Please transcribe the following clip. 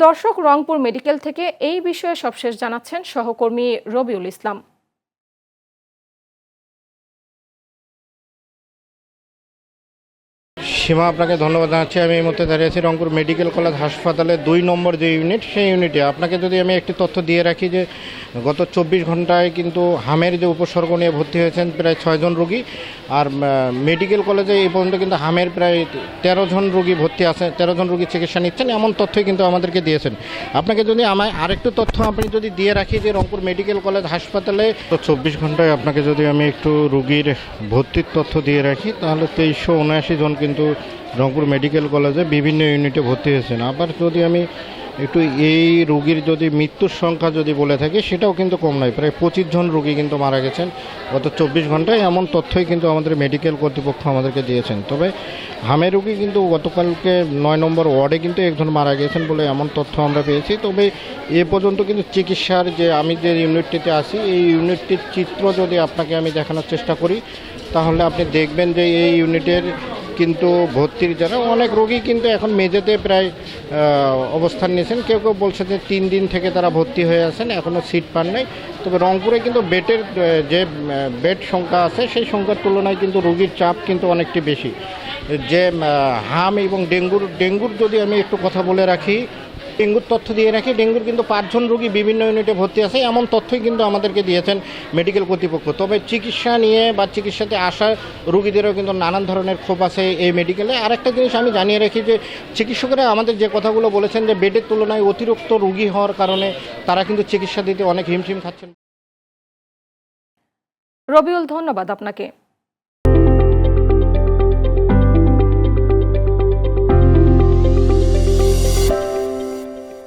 দর্শক, রংপুর মেডিকেল থেকে এই বিষয়ে সবশেষ জানাচ্ছেন সহকর্মী রবিউল ইসলাম। সীমা, আপনাকে ধন্যবাদ জানাচ্ছি। আমি এই মুহূর্তে দাঁড়িয়ে আছি রংপুর মেডিকেল কলেজ হাসপাতালের 2 নম্বর যে ইউনিট, সেই ইউনিটে আপনাকে যদি আমি একটি তথ্য দিয়ে রাখি যে গত 24 ঘন্টায় কিন্তু হামের যে উপসর্গ নিয়ে ভর্তি হয়েছেন প্রায় 6 জন রোগী, আর মেডিকেল কলেজে এই পর্যন্ত কিন্তু হামের প্রায় 13 জন রোগী ভর্তি আছে, 13 জন রোগী চিকিৎসা নিচ্ছেন, এমন তথ্যই কিন্তু আমাদেরকে দিয়েছেন। আপনাকে যদি আমায় আরেকটু তথ্য আপনি যদি দিয়ে রাখি যে রংপুর মেডিকেল কলেজ হাসপাতালে তো 24 ঘন্টায় আপনাকে যদি আমি একটু রোগীর ভর্তির তথ্য দিয়ে রাখি, তাহলে 2379 জন কিন্তু রংপুর মেডিকেল কলেজে বিভিন্ন ইউনিটে ভর্তি হয়েছেন। আবার যদি আমি একটু এই রোগীর যদি মৃত্যুর সংখ্যা যদি বলে থাকি, সেটাও কিন্তু কম নয়, প্রায় 25 জন রোগী কিন্তু মারা গেছেন গত 24 ঘন্টায়, এমন তথ্যই কিন্তু আমাদের মেডিকেল কর্তৃপক্ষ আমাদেরকে দিয়েছেন। তবে হামের রোগী কিন্তু গতকালকে 9 নম্বর ওয়ার্ডে কিন্তু একজন মারা গেছেন বলে এমন তথ্য আমরা পেয়েছি। তবে এ পর্যন্ত কিন্তু চিকিৎসার যে আমি যে ইউনিটটিতে আছি, এই ইউনিটটির চিত্র যদি আপনাকে আমি দেখানোর চেষ্টা করি, তাহলে আপনি দেখবেন যে এই ইউনিটের কিন্তু ভর্তির যারা অনেক রোগী কিন্তু এখন মেঝেতে প্রায় অবস্থান নিয়েছেন। কেউ কেউ বলছে যে 3 দিন থেকে তারা ভর্তি হয়ে আছেন, এখনও সিট পান নাই। তবে রংপুরে কিন্তু বেডের যে বেড সংখ্যা আছে, সেই সংখ্যার তুলনায় কিন্তু রোগীর চাপ কিন্তু অনেকটি বেশি। যে হাম এবং ডেঙ্গুর যদি আমি একটু কথা বলে রাখি, ডেঙ্গুর তথ্য দিয়ে রাখি, ডেঙ্গুর কিন্তু 5 জন রোগী বিভিন্ন ইউনিটে ভর্তি আছে, এমন তথ্যই কিন্তু আমাদেরকে দিয়েছেন মেডিকেল কর্তৃপক্ষ। তবে চিকিৎসা নিয়ে বা চিকিৎসাতে আসা রোগীদেরও কিন্তু নানান ধরনের ক্ষোভ আছে এই মেডিকেলে। আরেকটা জিনিস আমি জানিয়ে রাখি যে চিকিৎসকেরা আমাদের যে কথাগুলো বলেছেন যে বেডের তুলনায় অতিরিক্ত রোগী হওয়ার কারণে তারা কিন্তু চিকিৎসা দিতে অনেক হিমশিম খাচ্ছেন। রবিউল, ধন্যবাদ আপনাকে।